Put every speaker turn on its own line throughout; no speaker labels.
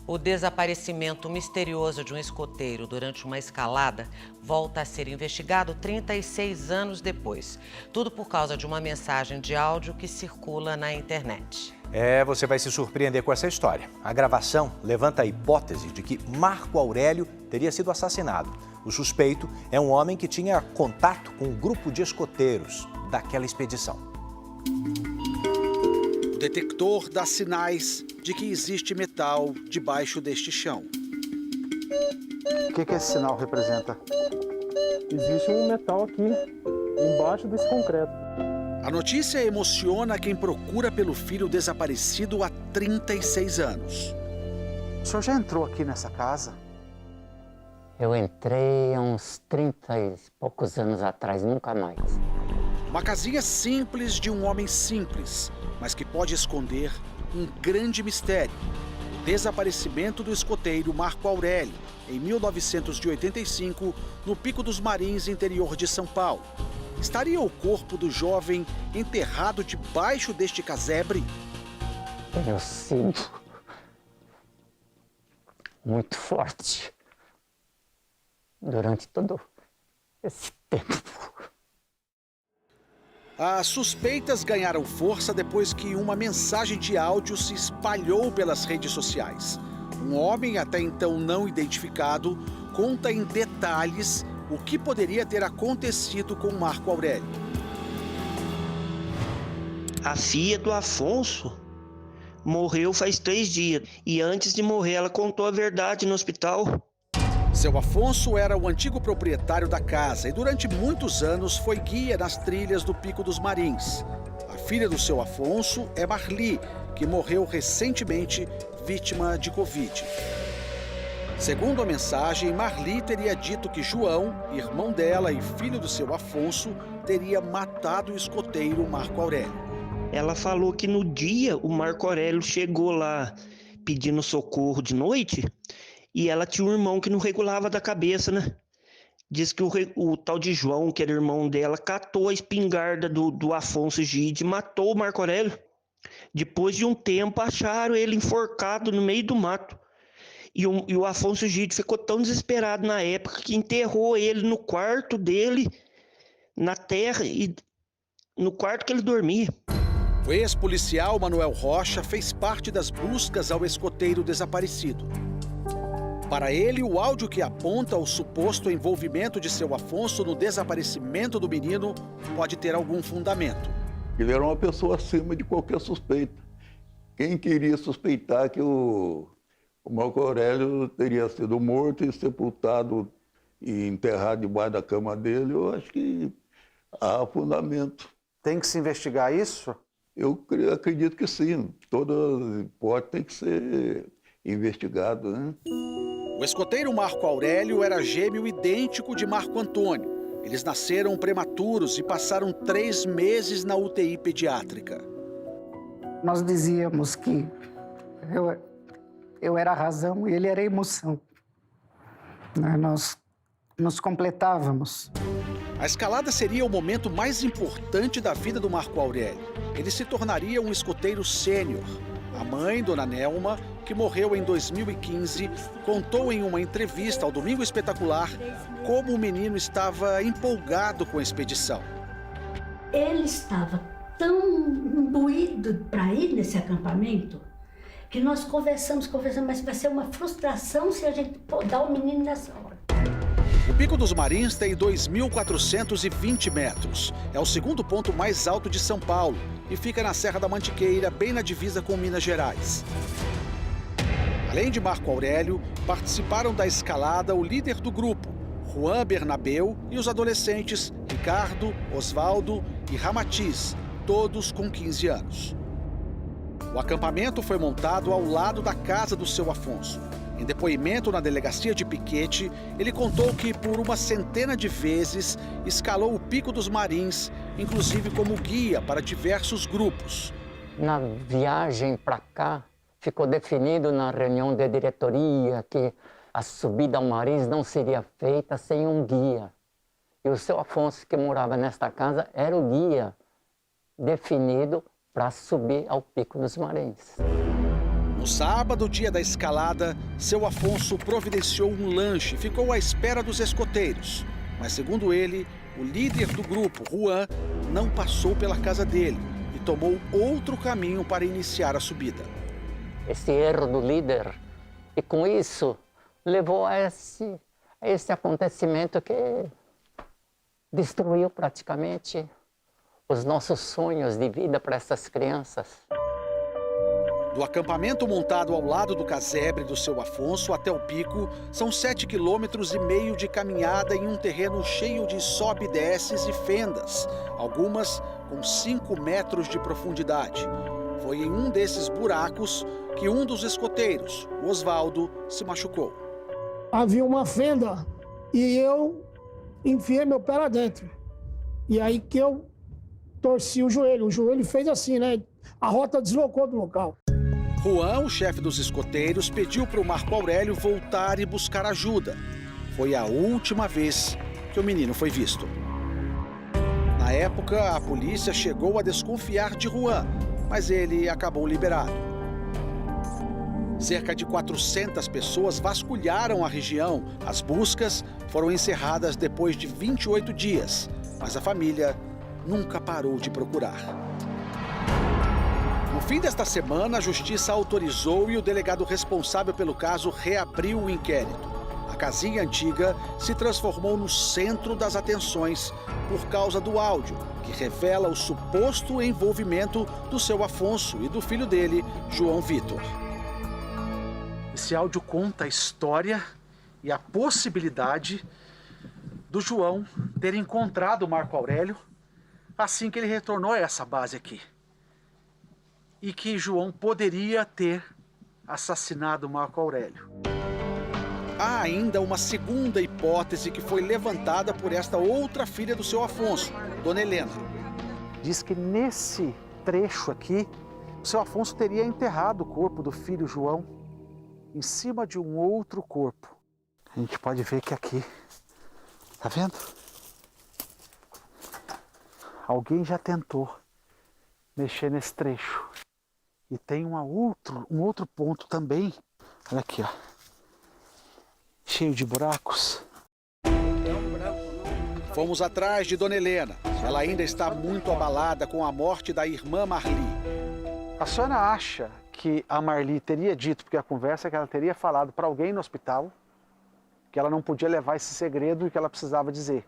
O desaparecimento misterioso de um escoteiro durante uma escalada volta a ser investigado 36 anos depois. Tudo por causa de uma mensagem de áudio que circula na internet.
Você vai se surpreender com essa história. A gravação levanta a hipótese de que Marco Aurélio teria sido assassinado. O suspeito é um homem que tinha contato com um grupo de escoteiros daquela expedição.
O detector dá sinais de que existe metal debaixo deste chão.
O que esse sinal representa?
Existe um metal aqui embaixo desse concreto.
A notícia emociona quem procura pelo filho desaparecido há 36 anos.
O senhor já entrou aqui nessa casa?
Eu entrei há uns 30 e poucos anos atrás, nunca mais.
Uma casinha simples de um homem simples, mas que pode esconder um grande mistério. O desaparecimento do escoteiro Marco Aurélio, em 1985, no Pico dos Marins, interior de São Paulo. Estaria o corpo do jovem enterrado debaixo deste casebre?
Tenho sido muito forte durante todo esse tempo.
As suspeitas ganharam força depois que uma mensagem de áudio se espalhou pelas redes sociais. Um homem, até então não identificado, conta em detalhes o que poderia ter acontecido com Marco Aurélio.
A filha do Afonso morreu faz 3 dias. E antes de morrer, ela contou a verdade no hospital.
Seu Afonso era o antigo proprietário da casa e durante muitos anos foi guia nas trilhas do Pico dos Marins. A filha do seu Afonso é Marli, que morreu recentemente vítima de Covid. Segundo a mensagem, Marli teria dito que João, irmão dela e filho do seu Afonso, teria matado o escoteiro Marco Aurélio.
Ela falou que no dia o Marco Aurélio chegou lá pedindo socorro de noite e ela tinha um irmão que não regulava da cabeça, né? Diz que o tal de João, que era irmão dela, catou a espingarda do Afonso Gide e matou o Marco Aurélio. Depois de um tempo, acharam ele enforcado no meio do mato. E o Afonso Gide ficou tão desesperado na época que enterrou ele no quarto dele, na terra, e no quarto que ele dormia.
O ex-policial Manuel Rocha fez parte das buscas ao escoteiro desaparecido. Para ele, o áudio que aponta o suposto envolvimento de seu Afonso no desaparecimento do menino pode ter algum fundamento.
Ele era uma pessoa acima de qualquer suspeita. Quem queria suspeitar que o Marco Aurélio teria sido morto e sepultado e enterrado debaixo da cama dele, eu acho que há fundamento.
Tem que se investigar isso?
Eu acredito que sim. Toda hipótese tem que ser investigado, né?
O escoteiro Marco Aurélio era gêmeo idêntico de Marco Antônio. Eles nasceram prematuros e passaram 3 meses na UTI pediátrica.
Nós dizíamos que eu era a razão e ele era a emoção. Nós nos completávamos.
A escalada seria o momento mais importante da vida do Marco Aurélio. Ele se tornaria um escoteiro sênior. A mãe, Dona Nelma, que morreu em 2015, contou em uma entrevista ao Domingo Espetacular como o menino estava empolgado com a expedição.
Ele estava tão imbuído para ir nesse acampamento que nós conversamos, mas vai ser uma frustração se a gente dar o menino nessa hora.
O Pico dos Marins tem 2.420 metros. É o segundo ponto mais alto de São Paulo e fica na Serra da Mantiqueira, bem na divisa com Minas Gerais. Além de Marco Aurélio, participaram da escalada o líder do grupo, Juan Bernabeu, e os adolescentes Ricardo, Osvaldo e Ramatiz, todos com 15 anos. O acampamento foi montado ao lado da casa do seu Afonso. Em depoimento na delegacia de Piquete, ele contou que por uma centena de vezes escalou o Pico dos Marins, inclusive como guia para diversos grupos.
Na viagem para cá, ficou definido na reunião de diretoria que a subida ao Marins não seria feita sem um guia. E o seu Afonso, que morava nesta casa, era o guia definido para subir ao Pico dos Marins.
No No sábado, dia da escalada, seu Afonso providenciou um lanche e ficou à espera dos escoteiros. Mas, segundo ele, o líder do grupo, Juan, não passou pela casa dele e tomou outro caminho para iniciar a subida.
Esse erro do líder, e com isso levou a esse acontecimento que destruiu praticamente os nossos sonhos de vida para essas crianças.
Do acampamento montado ao lado do casebre do seu Afonso até o pico, são 7,5 km de caminhada em um terreno cheio de sobe e desces e fendas, algumas com 5 metros de profundidade. Foi em um desses buracos que um dos escoteiros, o Osvaldo, se machucou.
Havia uma fenda e eu enfiei meu pé lá dentro. E aí que eu torci o joelho fez assim, né? A rota deslocou do local.
Juan, o chefe dos escoteiros, pediu para o Marco Aurélio voltar e buscar ajuda. Foi a última vez que o menino foi visto. Na época, a polícia chegou a desconfiar de Juan, mas ele acabou liberado. Cerca de 400 pessoas vasculharam a região. As buscas foram encerradas depois de 28 dias, mas a família nunca parou de procurar. No fim desta semana, a justiça autorizou e o delegado responsável pelo caso reabriu o inquérito. A casinha antiga se transformou no centro das atenções por causa do áudio, que revela o suposto envolvimento do seu Afonso e do filho dele, João Vitor. Esse áudio conta a história e a possibilidade do João ter encontrado o Marco Aurélio assim que ele retornou a essa base aqui. E que João poderia ter assassinado Marco Aurélio. Há ainda uma segunda hipótese que foi levantada por esta outra filha do seu Afonso, Dona Helena. Diz que nesse trecho aqui, o seu Afonso teria enterrado o corpo do filho João em cima de um outro corpo. A gente pode ver que aqui, tá vendo? Alguém já tentou mexer nesse trecho. E tem um outro ponto também, olha aqui, ó, cheio de buracos. Fomos atrás de Dona Helena. Ela ainda está muito abalada com a morte da irmã Marli. A senhora acha que a Marli teria dito, porque a conversa é que ela teria falado para alguém no hospital, que ela não podia levar esse segredo e que ela precisava dizer?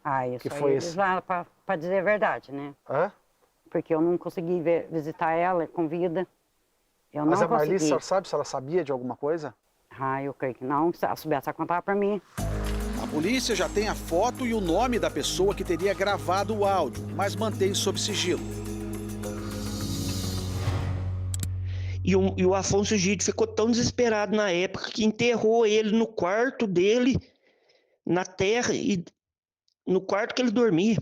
Ah, isso
que
aí
foi
eles lá para dizer a verdade, né?
Hã?
Porque eu não consegui visitar ela com vida. Eu
Mas
não
a Marli,
consegui.
a senhora sabe se ela sabia de alguma coisa?
Ah, eu creio que não. Se ela soubesse, ela contava para mim.
A polícia já tem a foto e o nome da pessoa que teria gravado o áudio, mas mantém sob sigilo.
E o Afonso Gide ficou tão desesperado na época que enterrou ele no quarto dele, na terra, e no quarto que ele dormia.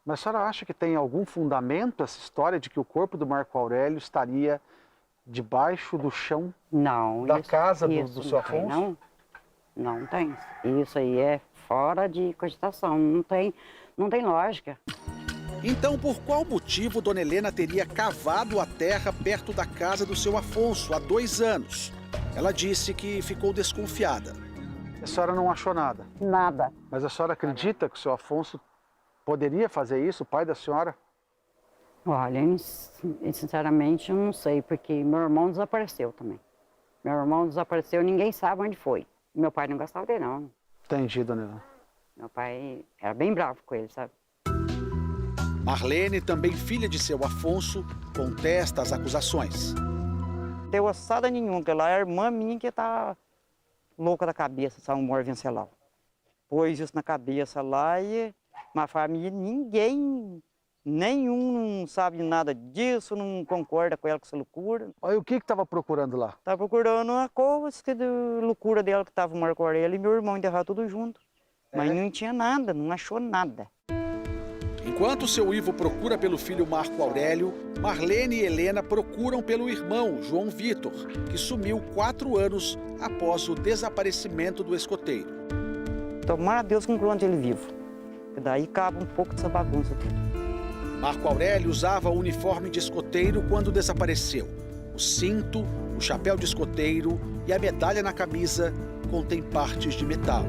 Mas a senhora acha que tem algum fundamento essa história de que o corpo do Marco Aurélio estaria debaixo do chão da casa do seu Afonso?
Não tem. Isso aí é fora de cogitação, não tem lógica.
Então, por qual motivo Dona Helena teria cavado a terra perto da casa do seu Afonso há 2 anos? Ela disse que ficou desconfiada. A senhora não achou nada?
Nada.
Mas a senhora acredita que o seu Afonso poderia fazer isso, o pai da senhora?
Olha, sinceramente eu não sei, porque meu irmão desapareceu também. Meu irmão desapareceu, ninguém sabe onde foi. Meu pai não gostava dele, não.
Entendi, Dona Helena.
Meu pai era bem bravo com ele, sabe?
Marlene, também filha de seu Afonso, contesta as acusações.
Deu ossada nenhuma, porque lá é a irmã minha que tá louca da cabeça, essa humor Venceslau. Pôs isso na cabeça lá e na família nenhum não sabe nada disso, não concorda com ela com essa loucura.
Olha, o que estava procurando lá?
Estava procurando a coisa de loucura dela, que estava o Marco Aurélio e meu irmão enterrado tudo junto. Mas não tinha nada, não achou nada.
Enquanto seu Ivo procura pelo filho Marco Aurélio, Marlene e Helena procuram pelo irmão, João Vitor, que sumiu 4 anos após o desaparecimento do escoteiro.
Tomara a Deus que encontre ele vivo, que daí cabe um pouco dessa bagunça aqui.
Marco Aurélio usava o uniforme de escoteiro quando desapareceu. O cinto, o chapéu de escoteiro e a medalha na camisa contêm partes de metal.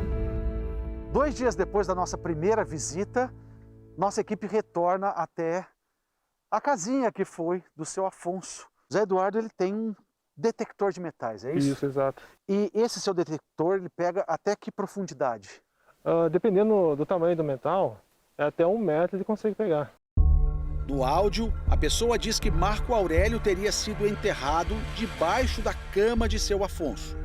2 dias depois da nossa primeira visita, nossa equipe retorna até a casinha que foi do seu Afonso. Zé Eduardo, ele tem um detector de metais, é isso?
Isso, exato.
E esse seu detector, ele pega até que profundidade?
Dependendo do tamanho do metal, até 1 metro ele consegue pegar.
No áudio, a pessoa diz que Marco Aurélio teria sido enterrado debaixo da cama de seu Afonso.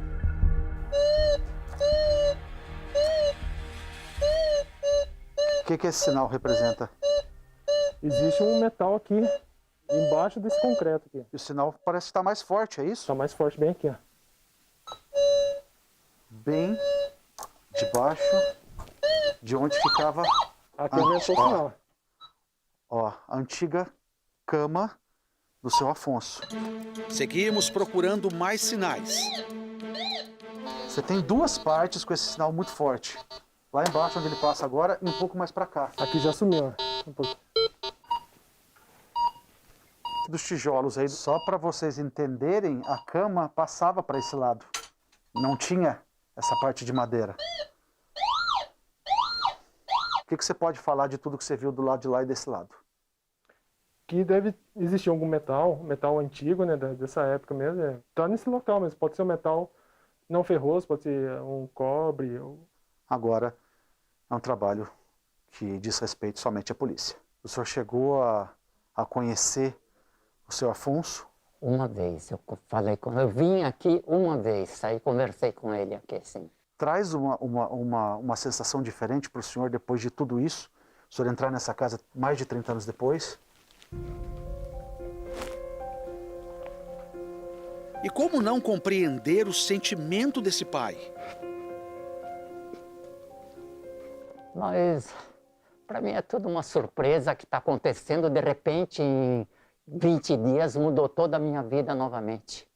O que esse sinal representa?
Existe um metal aqui, embaixo desse concreto aqui.
E o sinal parece estar mais forte, é isso?
Está mais forte bem aqui, ó.
Bem debaixo de onde ficava
aqui aumentou o sinal.
Ó, a antiga cama do seu Afonso.
Seguimos procurando mais sinais.
Você tem 2 partes com esse sinal muito forte. Lá embaixo, onde ele passa agora, e um pouco mais para cá.
Aqui já sumiu, ó. Um pouco.
Dos tijolos aí, só para vocês entenderem, a cama passava para esse lado. Não tinha essa parte de madeira. O que você pode falar de tudo que você viu do lado de lá e desse lado?
Que deve existir algum metal antigo, né, dessa época mesmo. Tá nesse local, mas pode ser um metal não ferroso, pode ser um cobre.
Agora, é um trabalho que diz respeito somente à polícia. O senhor chegou a conhecer o seu Afonso?
Uma vez, eu falei com ele. Eu vim aqui uma vez, aí conversei com ele aqui, assim.
Traz uma sensação diferente para o senhor depois de tudo isso? O senhor entrar nessa casa mais de 30 anos depois?
E como não compreender o sentimento desse pai?
Mas, para mim, é tudo uma surpresa que está acontecendo. De repente, em 20 dias, mudou toda a minha vida novamente.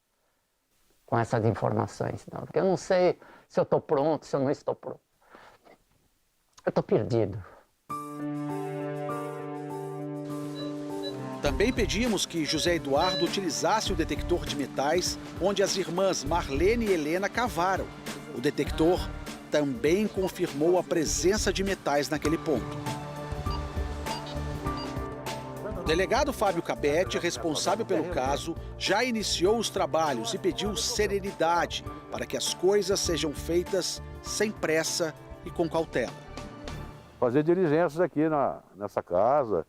Com essas informações. Não? Porque eu não sei se eu estou pronto, se eu não estou pronto. Eu estou perdido.
Também pedimos que José Eduardo utilizasse o detector de metais onde as irmãs Marlene e Helena cavaram. O detector também confirmou a presença de metais naquele ponto. O delegado Fábio Cabete, responsável pelo caso, já iniciou os trabalhos e pediu serenidade para que as coisas sejam feitas sem pressa e com cautela.
Fazer diligências aqui nessa casa,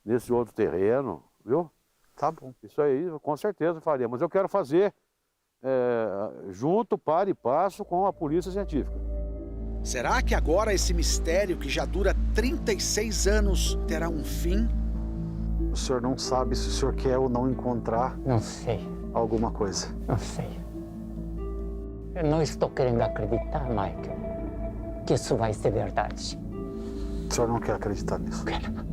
nesse outro terreno, viu?
Tá bom.
Isso aí, com certeza faria. Mas eu quero fazer junto, para e passo com a polícia científica.
Será que agora esse mistério, que já dura 36 anos, terá um fim?
O senhor não sabe se o senhor quer ou não encontrar...
Não sei.
Alguma coisa.
Não sei. Eu não estou querendo acreditar, Michael, que isso vai ser verdade.
O senhor não quer acreditar nisso?
Quero.